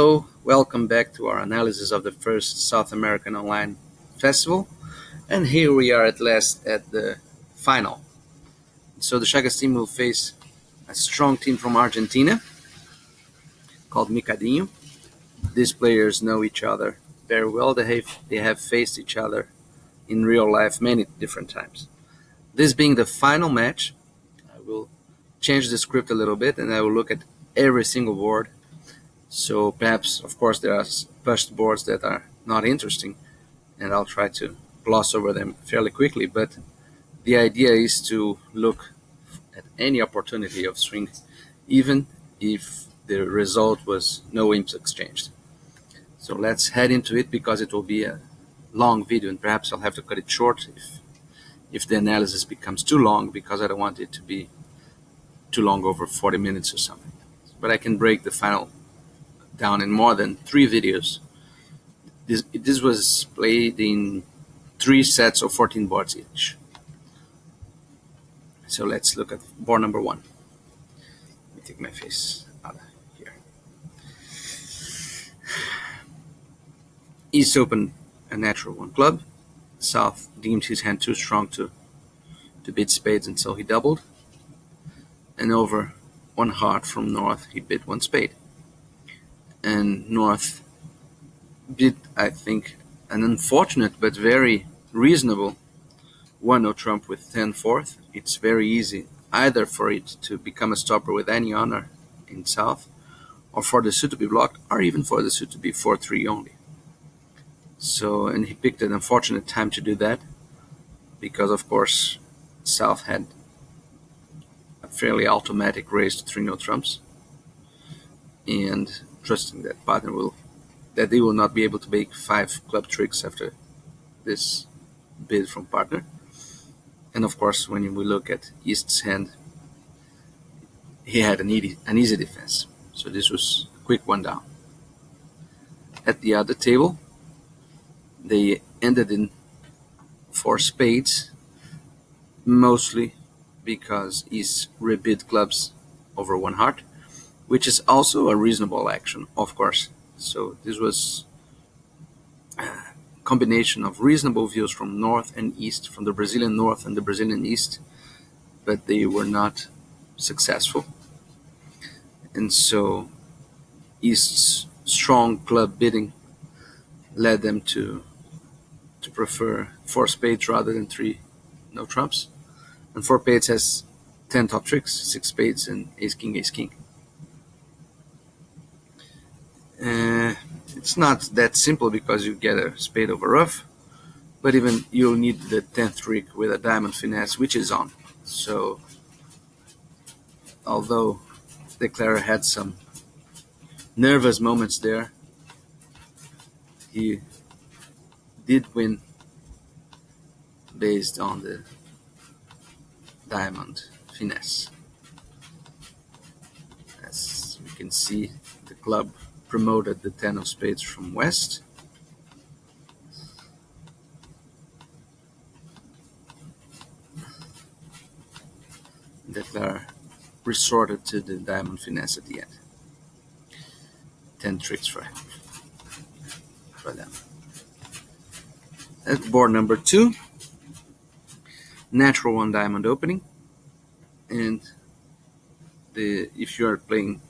Hello, welcome back to our analysis of the first South American Online Festival. And here we are at last at the final. So the Chagas team will face a strong team from Argentina called Micadinho. These players know each other very well. They have faced each other in real life many different times. This being the final match, I will change the script a little bit and I will look at every single board. So perhaps, of course, there are pushed boards that are not interesting, and I'll try to gloss over them fairly quickly. But the idea is to look at any opportunity of swing, even if the result was no imps exchanged. So let's head into it because it will be a long video, and perhaps I'll have to cut it short if the analysis becomes too long because I don't want it to be too long, over 40 minutes or something. But I can break the final down in more than 3 videos. This was played in 3 sets of 14 boards each. So let's look at board number 1. Let me take my face out of here. East opened a natural 1 club. South deemed his hand too strong to bid spades, and so he doubled. And over 1 heart from North, he bid 1 spade. And North bid, I think, an unfortunate but very reasonable 1-0 trump with 10-4. It's very easy either for it to become a stopper with any honor in South, or for the suit to be blocked, or even for the suit to be 4-3 only. So, and he picked an unfortunate time to do that because, of course, South had a fairly automatic raise to 3-0 trumps, and trusting that they will not be able to make 5 club tricks after this bid from partner. And of course, when we look at East's hand, he had an easy defense. So this was a quick 1 down. At the other table, they ended in 4 spades, mostly because East rebid clubs over 1 heart, which is also a reasonable action, of course. So this was a combination of reasonable views from North and East, from the Brazilian North and the Brazilian East, but they were not successful. And so East's strong club bidding led them to prefer 4 spades rather than 3 no trumps. And 4 spades has 10 top tricks, 6 spades and ace king, ace king. It's not that simple because you get a spade over rough, but even you'll need the 10th trick with a diamond finesse, which is on. So, although Declarer had some nervous moments there, he did win based on the diamond finesse. As we can see, the club promoted the 10 of spades from West. Declarer resorted to the diamond finesse at the end. 10 tricks for them. At board number 2, natural 1 diamond opening, and if you are playing,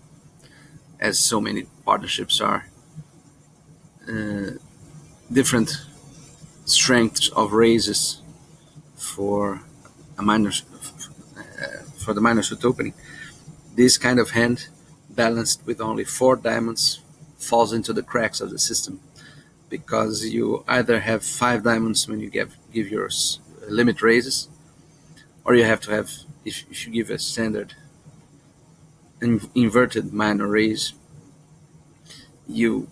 as so many partnerships are, different strengths of raises for a minor for the minor suit opening. This kind of hand, balanced with only 4 diamonds, falls into the cracks of the system because you either have 5 diamonds when you give your limit raises, or you have to have, if you give a standard inverted minor raise, you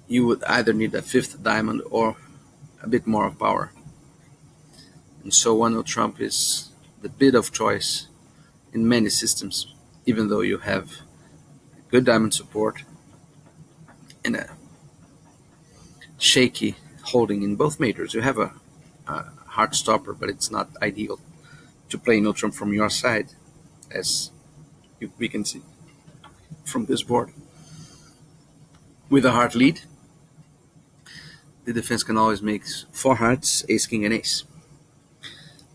would either need a 5th diamond or a bit more of power. And so 1-0 trump is the bid of choice in many systems, even though you have good diamond support and a shaky holding in both majors. You have a hard stopper, but it's not ideal to play no trump from your side, as we can see from this board. With a heart lead, the defense can always make 4 hearts, ace, king, and ace.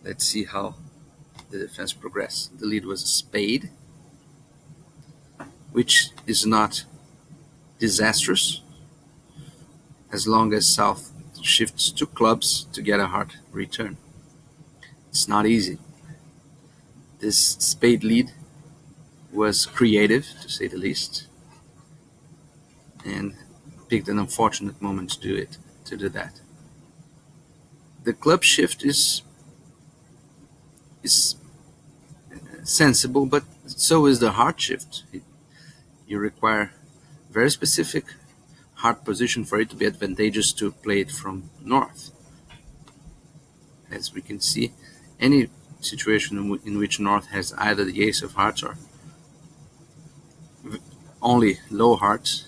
Let's see how the defense progressed. The lead was a spade, which is not disastrous as long as South shifts to clubs to get a heart return. It's not easy. This spade lead was creative, to say the least, and picked an unfortunate moment to do that. The club shift is sensible, but so is the heart shift. You require very specific heart position for it to be advantageous to play it from north. As we can see, any situation in which north has either the ace of hearts or only low hearts,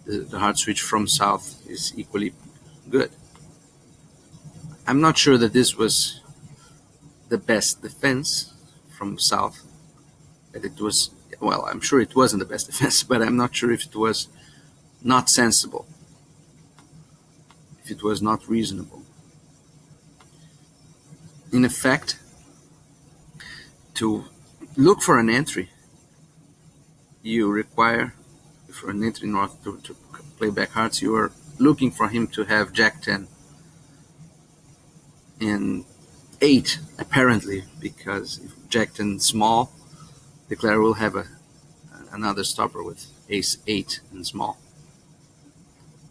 the heart switch from south is equally good. I'm not sure that this was the best defense from south. That it was, well, I'm sure it wasn't the best defense, but I'm not sure if it was not sensible, if it was not reasonable. In effect, to look for an entry, you require, for an entry north to play back hearts, you are looking for him to have Jack 10 and 8, apparently, because if Jack 10 small, the player will have another stopper with ace 8 and small.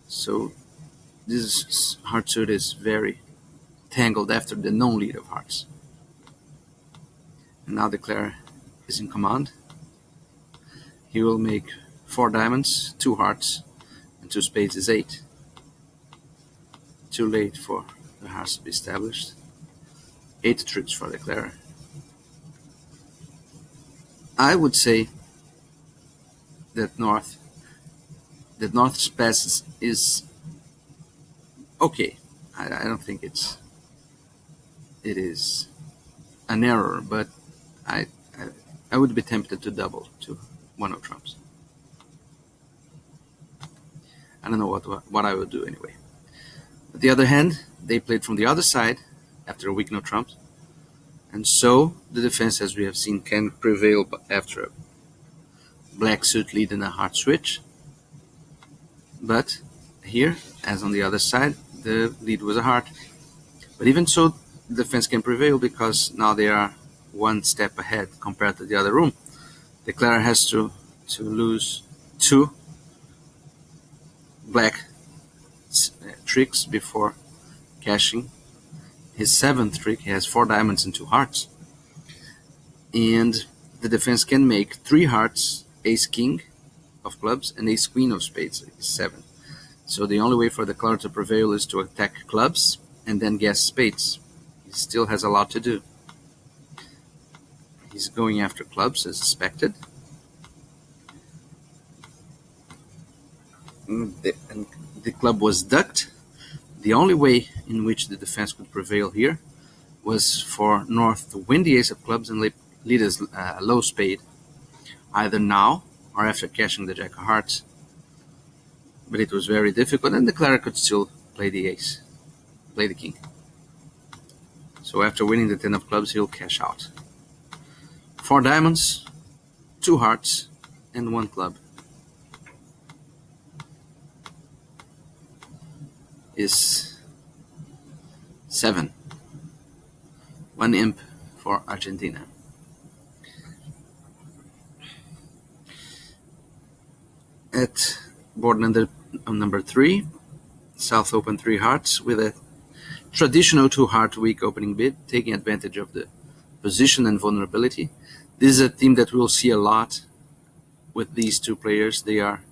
So this heart suit is very tangled after the known lead of hearts. And now the player is in command. He will make 4 diamonds, 2 hearts, and 2 spades is 8. Too late for the hearts to be established. 8 tricks for the player. I would say that North's pass is okay. I don't think it is an error, but I would be tempted to double to 1 of trumps. I don't know what I would do anyway. On the other hand, they played from the other side after a weak no trumps, and so the defense, as we have seen, can prevail after a black suit lead and a heart switch. But here, as on the other side, the lead was a heart. But even so, the defense can prevail because now they are 1 step ahead compared to the other room. The declarer has to lose 2 black tricks before cashing his 7th trick. He has 4 diamonds and 2 hearts. And the defense can make 3 hearts, ace king of clubs, and ace queen of spades, 7. So the only way for the declarer to prevail is to attack clubs and then guess spades. He still has a lot to do. He's going after clubs as expected. And the club was ducked. The only way in which the defense could prevail here was for North to win the ace of clubs and lead his low spade, either now or after cashing the jack of hearts. But it was very difficult, and the declarer could still play the ace, play the king. So after winning the 10 of clubs, he'll cash out. 4 diamonds, 2 hearts, and 1 club is 7. 1 imp for Argentina. At board number 3, South opened 3 hearts with a traditional 2 heart weak opening bid, taking advantage of the position and vulnerability. This is a team that we'll see a lot with these 2 players. They are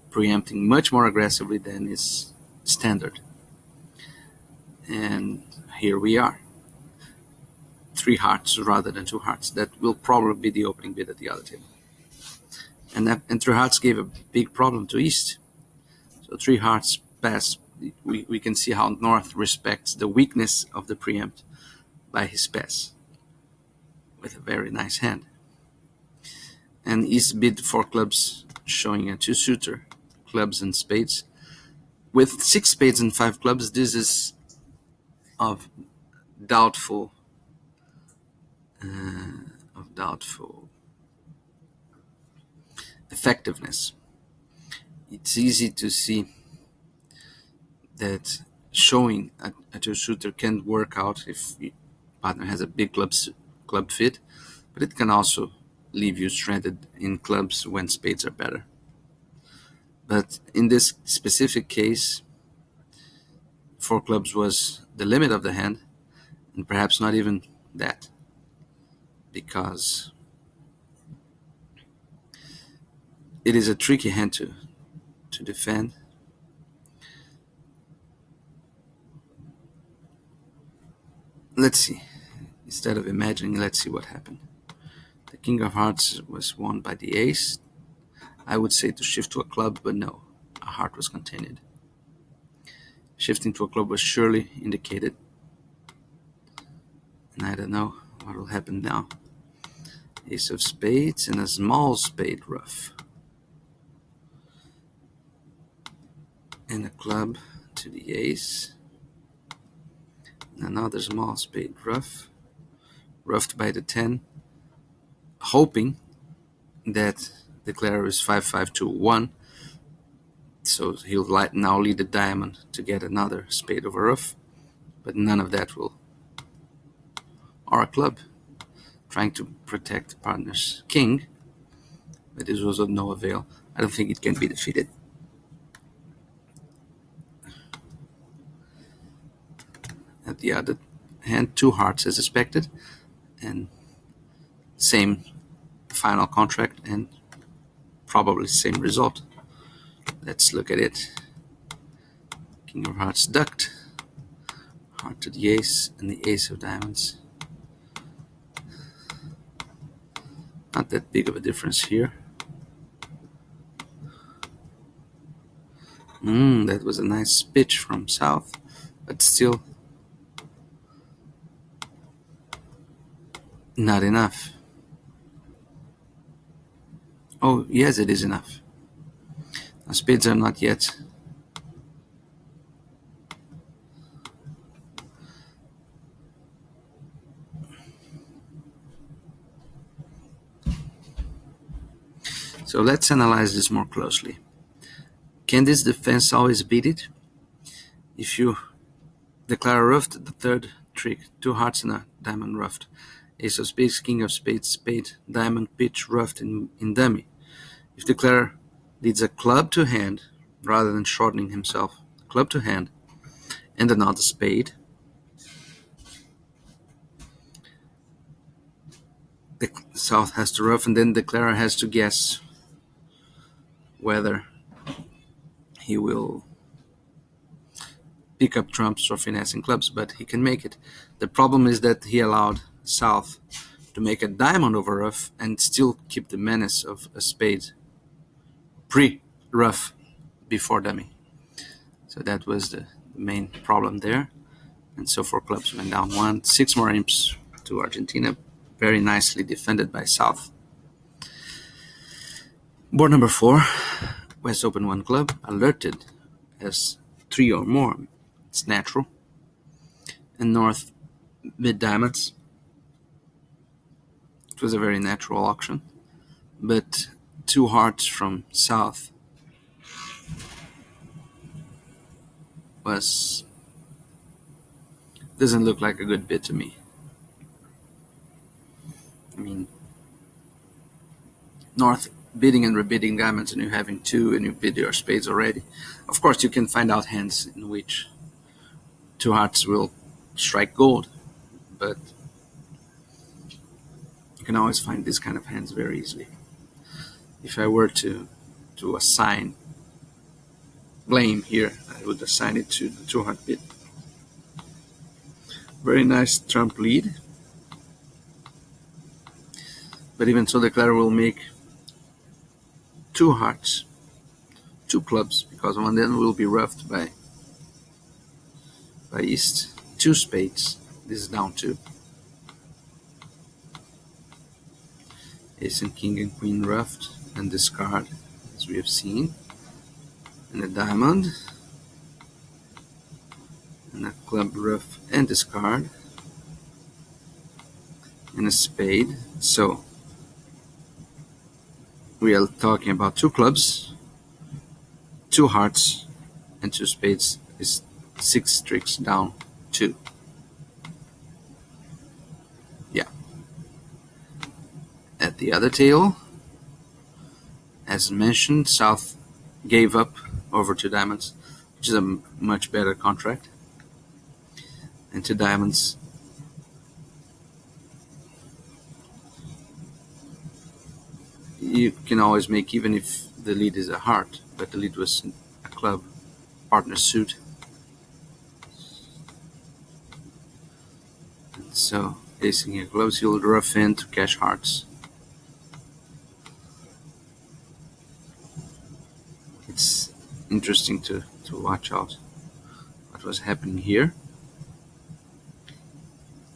preempting much more aggressively than is standard. And here we are. 3 hearts rather than 2 hearts. That will probably be the opening bid at the other table. And 3 hearts gave a big problem to East. So 3 hearts pass. We can see how North respects the weakness of the preempt by his pass with a very nice hand. And East bid 4 clubs, showing a 2-suiter clubs and spades. With 6 spades and 5 clubs, this is of doubtful doubtful effectiveness. It's easy to see that showing a two-shooter can work out if your partner has a big club fit, but it can also leave you stranded in clubs when spades are better. But in this specific case, 4 clubs was the limit of the hand, and perhaps not even that, because it is a tricky hand to defend. Let's see. Instead of imagining, let's see what happened. The King of Hearts was won by the ace. I would say to shift to a club, but no, a heart was continued. Shifting to a club was surely indicated, and I don't know what will happen now. Ace of spades and a small spade ruff. And a club to the ace. And another small spade ruff. Ruffed by the 10. Hoping that the declarer is 5-5-2-1. So he'll now lead the diamond to get another spade over ruff. But none of that will. Or a club. Trying to protect the partner's king. But this was of no avail. I don't think it can be defeated. At the other hand, 2 hearts as expected, and same final contract and probably same result. Let's look at it. King of Hearts ducked, heart to the ace, and the ace of diamonds. Not that big of a difference here. That was a nice pitch from south, but still not enough. Oh, yes, it is enough. Now, spades are not yet. So let's analyze this more closely. Can this defense always beat it? If you declare ruffed, the third trick, 2 hearts and a diamond ruffed. Ace of spades, king of spades, spade, diamond, pitch, ruffed in dummy. If the declarer leads a club to hand, rather than shortening himself, club to hand, and another spade, the south has to ruff, and then the declarer has to guess whether he will pick up trumps or finessing clubs, but he can make it. The problem is that he allowed south to make a diamond over ruff and still keep the menace of a spade pre-ruff before dummy. So that was the main problem there. And so 4 clubs went down 1. 6 more imps to Argentina. Very nicely defended by south. Board number 4. West open 1 club. Alerted as 3 or more. It's natural. And north mid diamonds. It was a very natural auction. But 2 hearts from south doesn't look like a good bid to me. I mean, north bidding and rebidding diamonds, and you're having 2 and you bid your spades already. Of course, you can find out hands in which 2 hearts will strike gold, but you can always find this kind of hands very easily. If I were to assign blame here, I would assign it to the 2 heart bid. Very nice trump lead. But even so, the declarer will make 2 hearts, 2 clubs, because one then will be ruffed by east. 2 spades. This is down 2. Ace and king and queen ruffed and discard, as we have seen. and a diamond, and a club rough and discard, and a spade. So we are talking about two clubs, two hearts, and two spades is 6 tricks down 2. Yeah. At the other table, as mentioned, South gave up over 2 diamonds, which is a much better contract. And 2 diamonds you can always make, even if the lead is a heart, but the lead was a club partner suit. And so ace king clubs, he'll rough in to cash hearts. It's interesting to watch out what was happening here.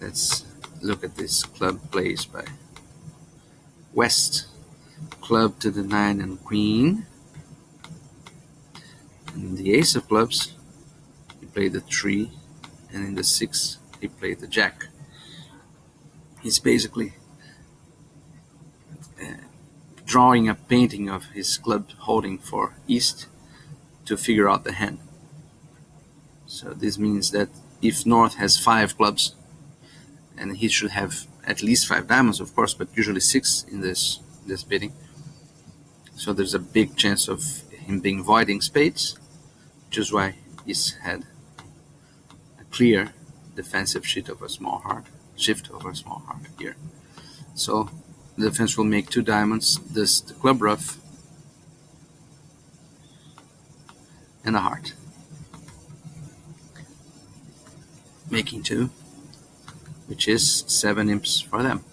Let's look at this club plays by West. Club to the 9 and queen. And the ace of clubs, he played the 3, and in the 6 he played the jack. He's basically drawing a painting of his club holding for East to figure out the hand. So this means that if North has 5 clubs, and he should have at least 5 diamonds, of course, but usually 6 in this bidding. So there's a big chance of him being voiding spades, which is why he's had a clear defensive shift of a small heart here. So the defense will make 2 diamonds, the club rough, and a heart, making 2, which is 7 imps for them.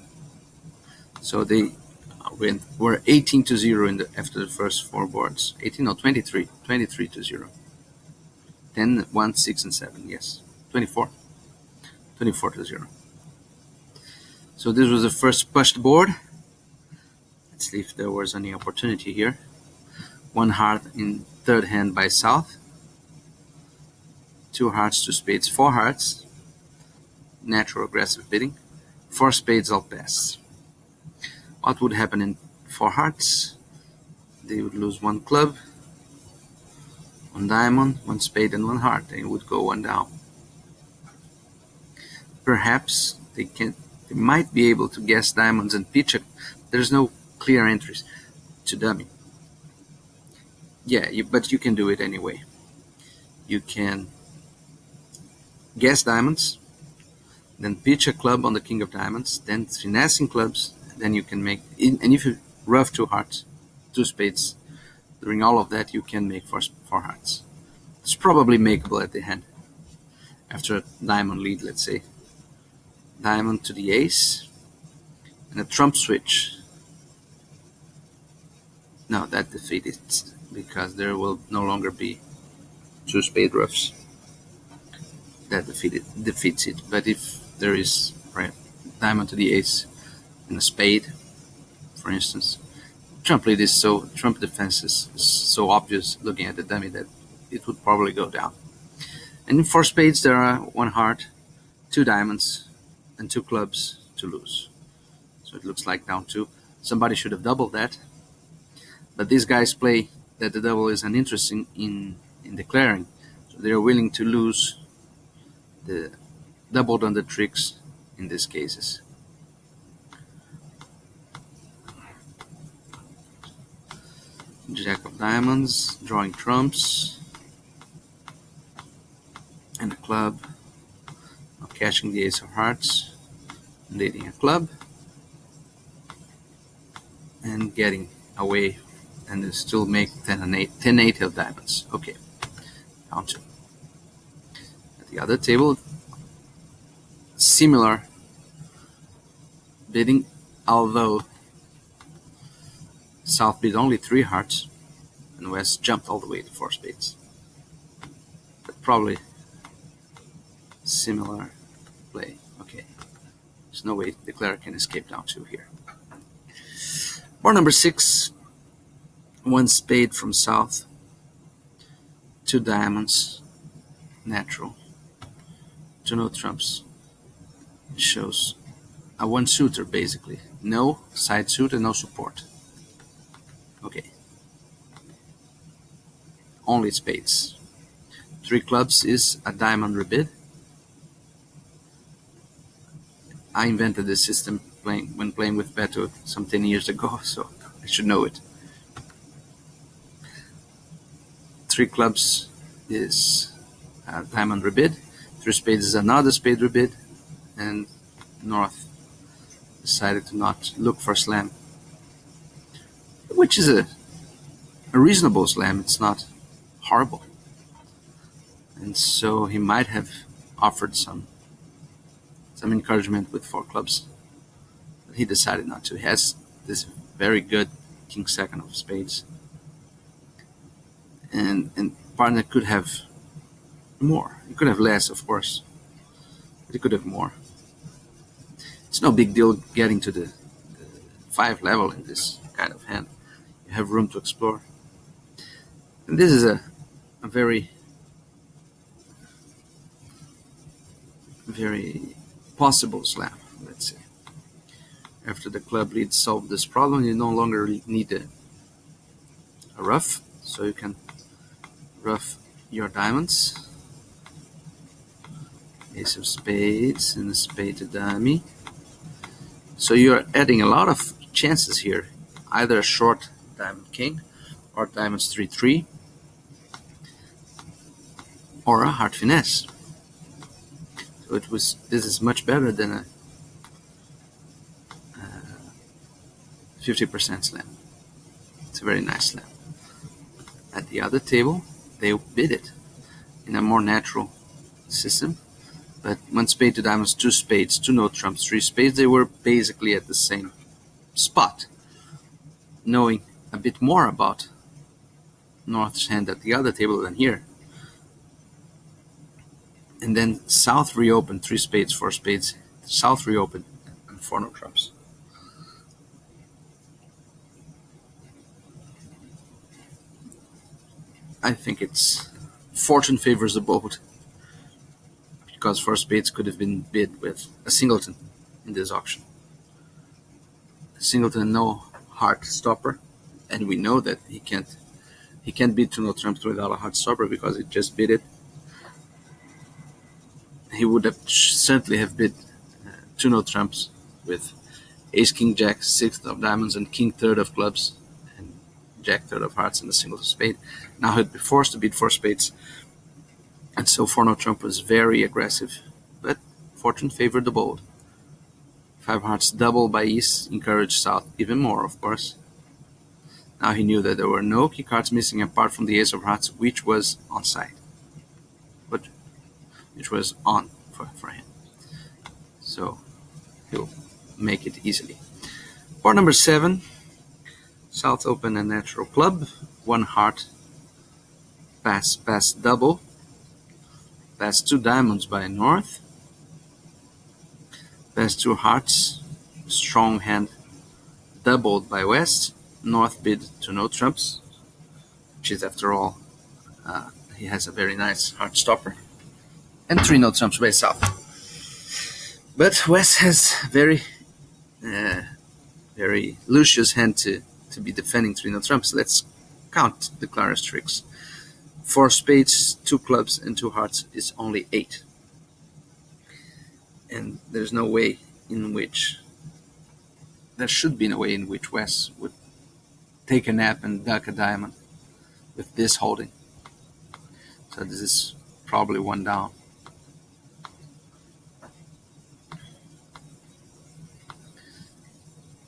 So they were 18-0 after the first 4 boards. 23-0. 10, 1, 6, and 7. Yes, 24-0. So this was the first pushed board. Let's see if there was any opportunity here. 1 heart in third hand by South. 2 hearts, 2 spades, 4 hearts. Natural aggressive bidding. 4 spades, I'll pass. What would happen in 4 hearts? They would lose 1 club, 1 diamond, 1 spade, and 1 heart. They would go 1 down. Perhaps they might be able to guess diamonds and pitch it. There's no clear entries to dummy. Yeah, but you can do it anyway. You can guess diamonds, then pitch a club on the king of diamonds, then finessing clubs, then you can make, and if you rough 2 hearts, 2 spades, during all of that you can make 4 hearts. It's probably makeable at the end. After a diamond lead, let's say. Diamond to the ace, and a trump switch. No, that defeats it, because there will no longer be 2 spade roughs. That defeats it. But if there is diamond to the ace and a spade, for instance, trump defense is so obvious looking at the dummy that it would probably go down. And in 4 spades there are 1 heart, 2 diamonds, and 2 clubs to lose. So it looks like down 2. Somebody should have doubled that, but these guys play that the double is uninteresting in declaring. So they are willing to lose the doubled on the tricks in these cases. Jack of diamonds, drawing trumps, and a club, cashing the ace of hearts, leading a club, and getting away, and still make 10-8 of diamonds. Okay, down 2. At the other table, similar bidding, although South bid only 3 hearts, and West jumped all the way to 4 spades. But probably similar play. Okay, there's no way the declarer can escape down 2 here. Board number 6, 1 spade from South, two diamonds, natural, two no trumps. It shows a one suitor basically. No side suit and no support. Okay. Only spades. Three clubs is a diamond rebid. I invented this system when playing with Beto some 10 years ago, so I should know it. Three clubs is a diamond rebid. Three spades is another spade rebid, and North decided to not look for slam, which is a reasonable slam. It's not horrible. And so he might have offered some encouragement with four clubs, but he decided not to. He has this very good king second of spades, and partner could have more. He could have less, of course, but he could have more. It's no big deal getting to the 5 level in this kind of hand. You have room to explore. And this is a very possible slam, let's say. After the club lead solved this problem, you no longer need a ruff, so you can ruff your diamonds. Ace of spades and a spade to dummy. So you're adding a lot of chances here, either a short diamond king or diamonds 3-3 or a heart finesse. So this is much better than a 50% slam. It's a very nice slam. At the other table, they bid it in a more natural system. But one spade, two diamonds, two spades, two no trumps, three spades, they were basically at the same spot. Knowing a bit more about North's hand at the other table than here. And then South reopened, three spades, four spades. South reopened and four no trumps. I think it's fortune favors the bold, because four spades could have been bid with a singleton in this auction. A singleton, no heart stopper, and we know that he can't bid two no trumps without a heart stopper because he just bid it. He would have certainly have bid two no trumps with ace king jack, sixth of diamonds, and king third of clubs, and jack third of hearts, and a single spade. Now he'd be forced to bid four spades. And so four no trump was very aggressive, but fortune favored the bold. Five hearts double by East encouraged South even more, of course. Now he knew that there were no key cards missing apart from the ace of hearts, which was on side, but which was on for him. So he'll make it easily. Board number 7, South open a natural club, one heart, pass double. Pass two diamonds by North. Pass two hearts. Strong hand doubled by West. North bid to no trumps, which is, after all, he has a very nice heart stopper. And three no trumps by South. But West has very Lucius hand to be defending three no trumps. Let's count the Clara's tricks. 4 spades, 2 clubs, and 2 hearts is only 8. And there's no way in which, there should be no way in which West would take a nap and duck a diamond with this holding. So this is probably one down.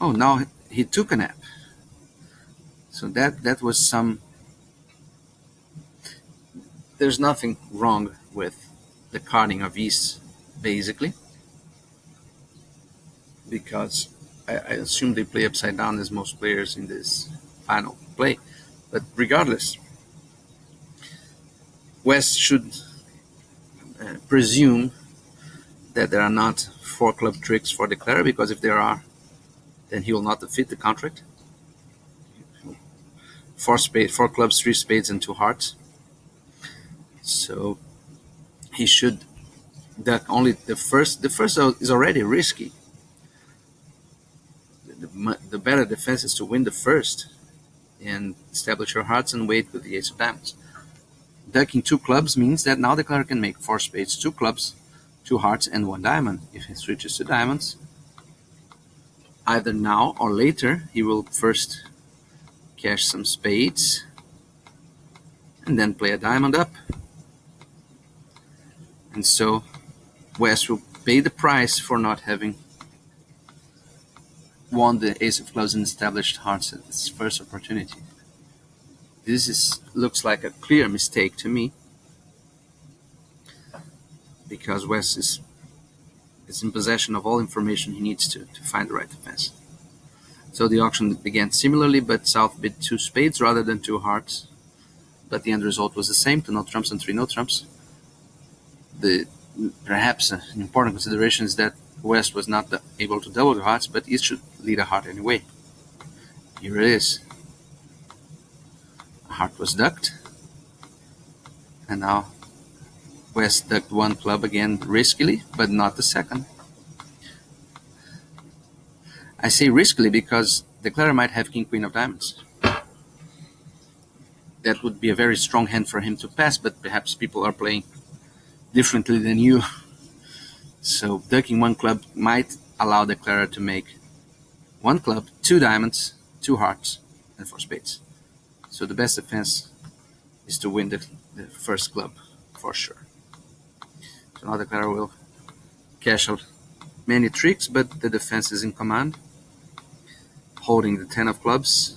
Oh, now he took a nap. So that was some. There's nothing wrong with the carding of East, basically, because I assume they play upside down as most players in this final play. But regardless, West should presume that there are not 4 club tricks for the Clara, because if there are, then he will not defeat the contract. 4 spades, 4 clubs, 3 spades, and 2 hearts. So he should duck only the first. The first is already risky. The better defense is to win the first and establish your hearts and wait with the ace of diamonds. Ducking two clubs means that now the declarer can make four spades, two clubs, two hearts, and one diamond. If he switches to diamonds, either now or later, he will first cash some spades and then play a diamond up. And so West will pay the price for not having won the ace of clubs and established hearts at its first opportunity. This looks like a clear mistake to me, because West is in possession of all information he needs to find the right defense. So the auction began similarly, but South bid two spades rather than two hearts. But the end result was the same, two no trumps and three no trumps. Perhaps an important consideration is that West was not able to double the hearts, but East should lead a heart anyway. Here it is. A heart was ducked, and now West ducked one club again riskily, but not the second. I say riskily because the declarer might have king queen of diamonds. That would be a very strong hand for him to pass, but perhaps people are playing differently than you. So ducking one club might allow the declarer to make one club, two diamonds, two hearts, and four spades. So the best defense is to win the first club for sure. So now the declarer will cash out many tricks, but the defense is in command, holding the 10 of clubs.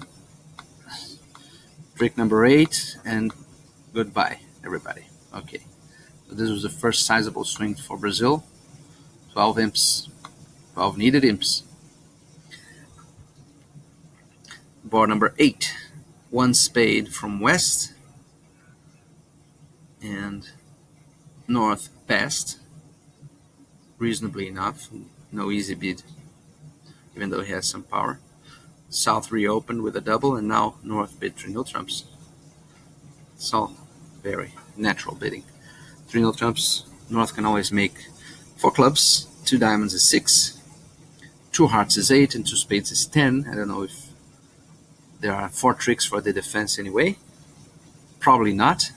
Trick number 8, and goodbye, everybody. Okay, so this was the first sizable swing for Brazil. 12 imps, 12 needed imps. Board number 8, one spade from West, and North passed, reasonably enough, no easy bid, even though he has some power. South reopened with a double, and now North bid 3 no trumps. It's all very natural bidding. 3 no trumps, North can always make 4 clubs, 2 diamonds is 6, 2 hearts is 8, and 2 spades is 10. I don't know if there are 4 tricks for the defense anyway. Probably not.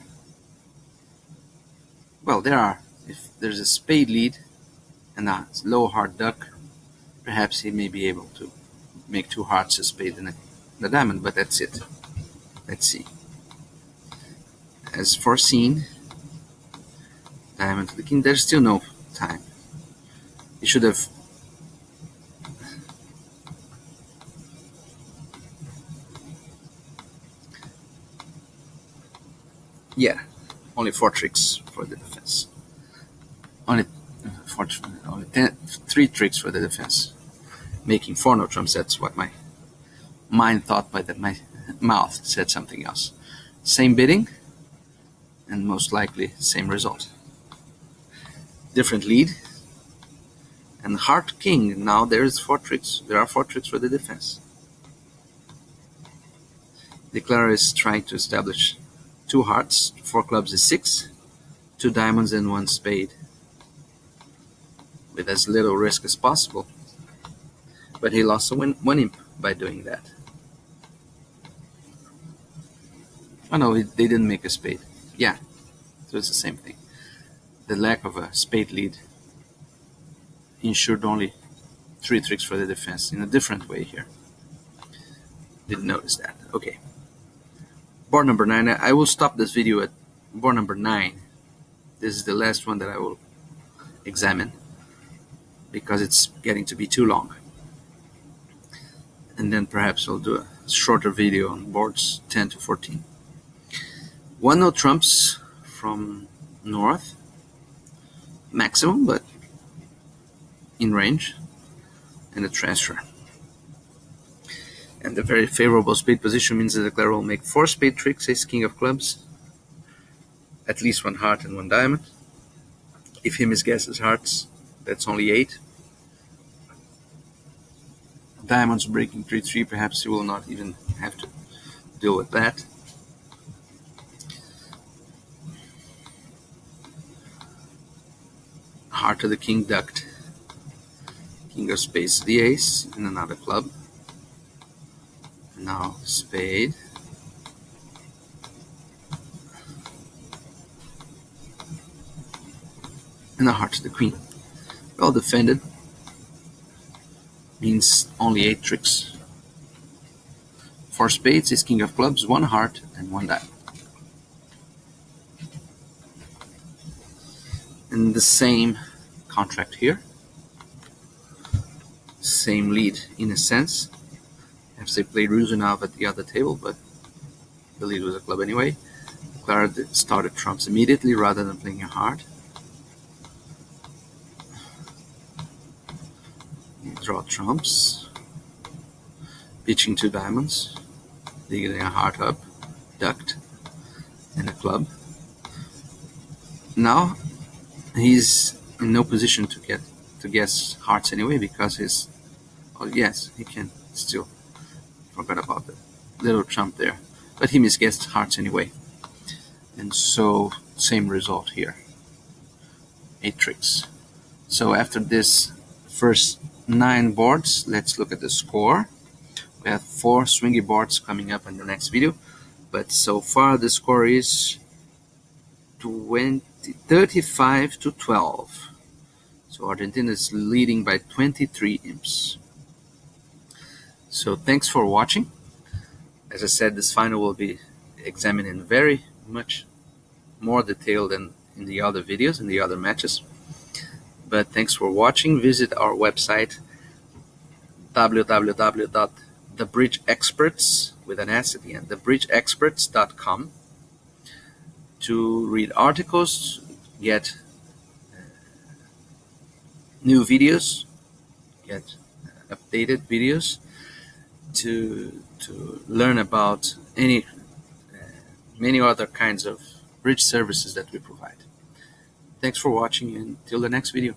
Well, there are. If there's a spade lead and a low hard duck, perhaps he may be able to make 2 hearts, a spade, and a diamond, but that's it. Let's see. As foreseen, diamond to the king, there's still no time. He should have only 4 tricks for the defense. Only 3 tricks for the defense. Making 4 no trumps, that's what my mind thought, but my mouth said something else. Same bidding, and most likely same result. Different lead, and heart king. Now there's 4 tricks. There are 4 tricks for the defense. The declarer is trying to establish 2 hearts, 4 clubs is 6, 2 diamonds and 1 spade, with as little risk as possible. But he lost one imp by doing that. Oh no, they didn't make a spade. Yeah, so it's the same thing. The lack of a spade lead ensured only 3 tricks for the defense in a different way here. Didn't notice that. Okay. Board number 9. I will stop this video at board number 9. This is the last one that I will examine, because it's getting to be too long. And then perhaps I'll do a shorter video on boards 10 to 14. 1 no trumps from North. Maximum, but in range. And a transfer. And the very favorable spade position means that the declarer will make 4 spade tricks, ace king of clubs, at least 1 heart and 1 diamond. If he misguesses hearts, that's only 8. Diamonds breaking 3-3, perhaps he will not even have to deal with that. heart to the king, ducked. King of spades, the ace, and another club. Now spade. And a heart to the queen. Well defended. Means only 8 tricks. For spades is king of clubs, 1 heart and 1 die. And the same contract here. Same lead in a sense. FSO played Ruzanov at the other table, but the lead was a club anyway. Clara started trumps immediately rather than playing a heart. Draw trumps. Pitching 2 diamonds. Dealing a heart up. Ducked. And a club. Now he's in no position to guess hearts anyway, because his, oh yes, he can still, forgot about the little trump there, but he misguessed hearts anyway. And so same result here, 8 tricks. So after this first 9 boards, let's look at the score. We have 4 swingy boards coming up in the next video, but so far the score is 35 to 12. So Argentina is leading by 23 imps. So thanks for watching. As I said, this final will be examined in very much more detail than in the other videos, in the other matches. But thanks for watching. Visit our website www.thebridgeexperts with an S at the end, thebridgeexperts.com, to read articles, get new videos, get updated videos, to learn about many other kinds of bridge services that we provide. Thanks for watching, and till the next video.